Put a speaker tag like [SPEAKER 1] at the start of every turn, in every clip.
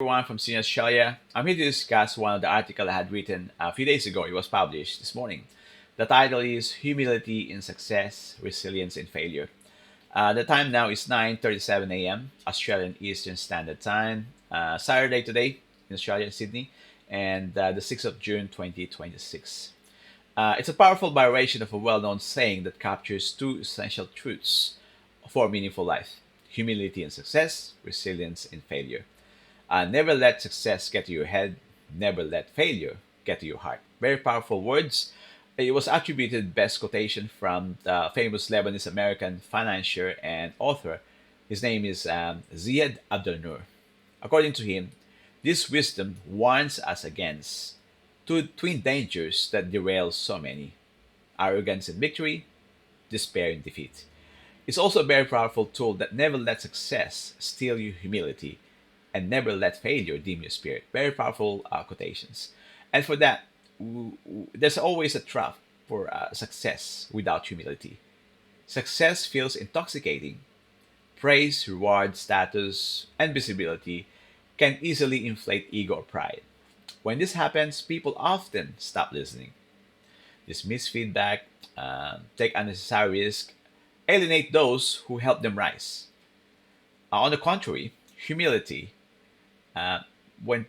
[SPEAKER 1] Everyone from Senior Australia. I'm here to discuss one of the articles I had written a few days ago. It was published this morning. The title is Humility in Success, Resilience in Failure. The time now is 9:37 a.m. Australian Eastern Standard Time. Saturday today in Australia, Sydney, and the 6th of June 2026. It's a powerful variation of a well-known saying that captures two essential truths for a meaningful life: humility in success, resilience in failure. Never let success get to your head. Never let failure get to your heart. Very powerful words. It was attributed best quotation from the famous Lebanese American financier and author. His name is Ziad Abdelnour. According to him, this wisdom warns us against two twin dangers that derail so many: arrogance in victory, despair in defeat. It's also a very powerful tool that never let success steal your humility and never let failure dim your spirit. Very powerful quotations. And for that, there's always a trap for success without humility. Success feels intoxicating. Praise, reward, status, and visibility can easily inflate ego or pride. When this happens, people often stop listening, dismiss feedback, take unnecessary risk, alienate those who help them rise. On the contrary, humility, uh, when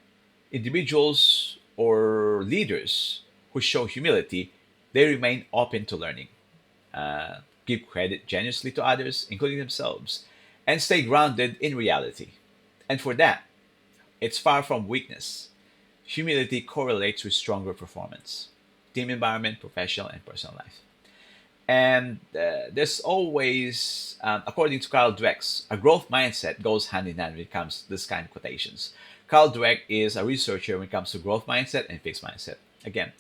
[SPEAKER 1] individuals or leaders who show humility, they remain open to learning, give credit generously to others, including themselves, and stay grounded in reality. And for that, it's far from weakness. Humility correlates with stronger performance, team environment, professional, and personal life. And there's always, according to Carl Dweck, a growth mindset goes hand in hand when it comes to this kind of quotations. Carl Dweck is a researcher when it comes to growth mindset and fixed mindset. Again,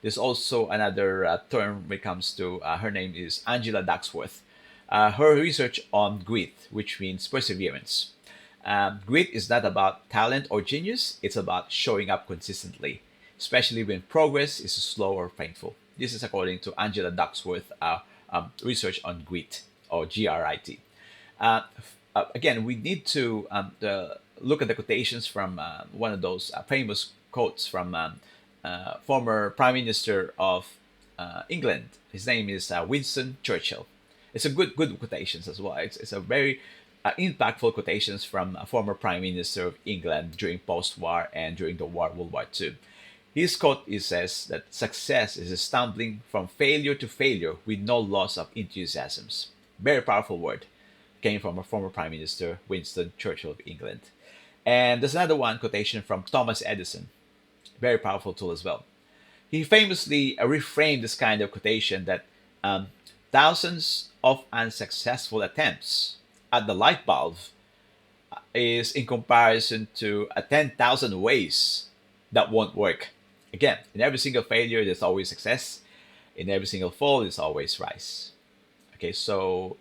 [SPEAKER 1] there's also another term when it comes to, her name is Angela Ducksworth. Her research on grit, which means perseverance. Grit is not about talent or genius, it's about showing up consistently, especially when progress is slow or painful. This is according to Angela Ducksworth research on grit or GRIT. Again, we need to look at the quotations from one of those famous quotes from former Prime Minister of England. His name is Winston Churchill. It's a good quotations as well. It's a very impactful quotations from a former Prime Minister of England during post-war and during the war, World War II. His quote is says that success is a stumbling from failure to failure with no loss of enthusiasms. Very powerful word. Came from a former Prime Minister, Winston Churchill of England. And there's another one quotation from Thomas Edison. Very powerful tool as well. He famously reframed this kind of quotation that um, thousands of unsuccessful attempts at the light bulb is in comparison to 10,000 ways that won't work. Again, in every single failure, there's always success. In every single fall, there's always rise. Okay, so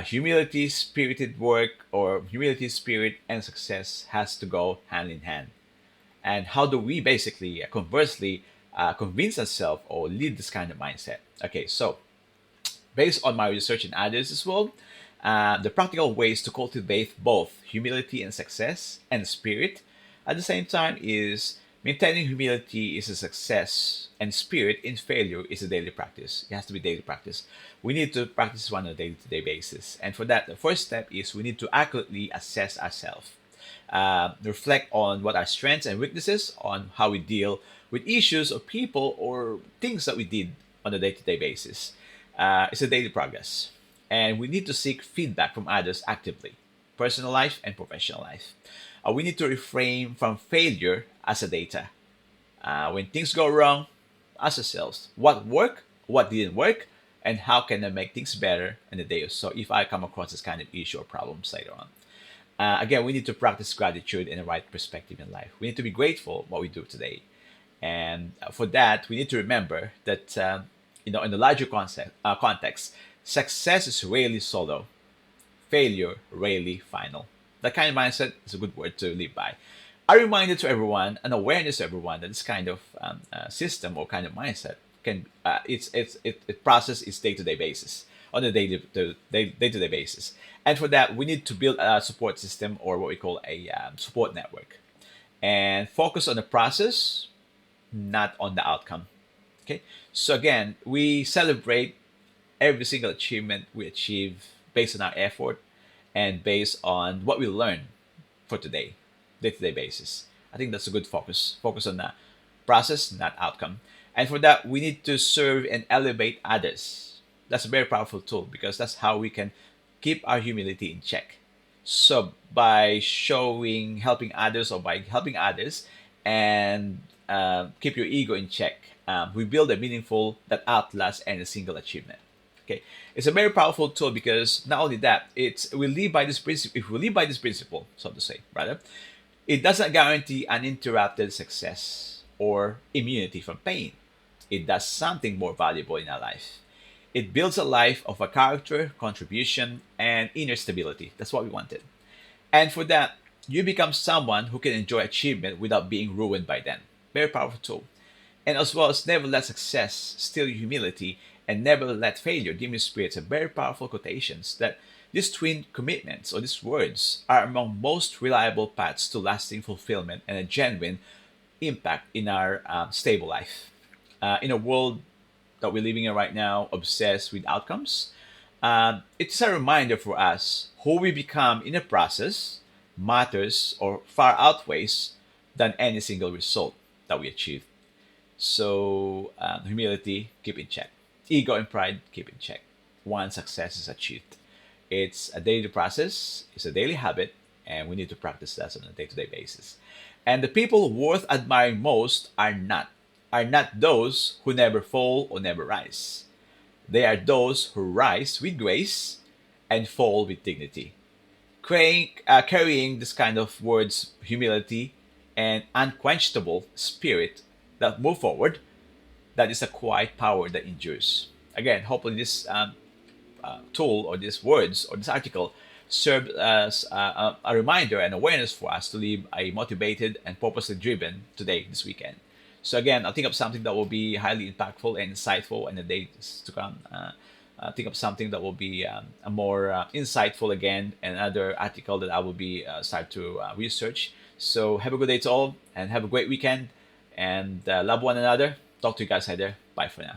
[SPEAKER 1] humility, spirited work, or humility, spirit, and success has to go hand in hand. And how do we basically, conversely, convince ourselves or lead this kind of mindset? Okay, so based on my research and others as well, the practical ways to cultivate both humility and success and spirit at the same time is maintaining humility is a success and spirit in failure is a daily practice. It has to be daily practice. We need to practice one on a day-to-day basis. And for that, the first step is we need to accurately assess ourselves, reflect on what our strengths and weaknesses, on how we deal with issues or people or things that we did on a day-to-day basis. It's a daily progress. And we need to seek feedback from others actively, personal life and professional life. We need to refrain from failure as a data. When things go wrong, ask ourselves what worked, what didn't work, and how can I make things better in a day or so if I come across this kind of issue or problems later on. Again, we need to practice gratitude and the right perspective in life. We need to be grateful what we do today. And for that, we need to remember that, in the larger context, success is rarely solo, failure rarely final. That kind of mindset is a good word to live by. A reminder to everyone, an awareness to everyone that this kind of system or kind of mindset can it process its day to day basis on a day to day basis. And for that, we need to build a support system or what we call a support network. and focus on the process, not on the outcome. Okay. So again, we celebrate every single achievement we achieve based on our effort and based on what we learn for today, day-to-day basis. I think that's a good focus. Focus on the process, not outcome. And for that, we need to serve and elevate others. That's a very powerful tool because that's how we can keep our humility in check. So by showing, helping others, or by helping others, and keep your ego in check, we build a meaningful that outlasts any single achievement. Okay, it's a very powerful tool because not only that, it's we live by this principle. If we live by this principle, so to say, rather, it doesn't guarantee uninterrupted success or immunity from pain. It does something more valuable in our life. It builds a life of a character, contribution, and inner stability. That's what we wanted. And for that, you become someone who can enjoy achievement without being ruined by them. Very powerful tool. And as well as never let success steal your humility and never let failure dim your spirits are very powerful quotations that these twin commitments or these words are among most reliable paths to lasting fulfillment and a genuine impact in our stable life. In a world that we're living in right now, obsessed with outcomes, it's a reminder for us who we become in the process matters or far outweighs than any single result that we achieve. So, humility, keep in check. Ego and pride, keep in check. Once success is achieved, it's a daily process, it's a daily habit, and we need to practice that on a day to day basis. And the people worth admiring most are not those who never fall or never rise. They are those who rise with grace and fall with dignity. Carrying this kind of words, humility, and unquenchable spirit that move forward, that is a quiet power that endures. Again, hopefully this tool or these words or this article serve as a reminder and awareness for us to live a motivated and purposely driven today, this weekend. So again, I'll think of something that will be highly impactful and insightful in the days to come. Think of something that will be a more insightful again, and another article that I will be start to research. So have a good day to all, and have a great weekend, and love one another. Talk to you guys later. Bye for now.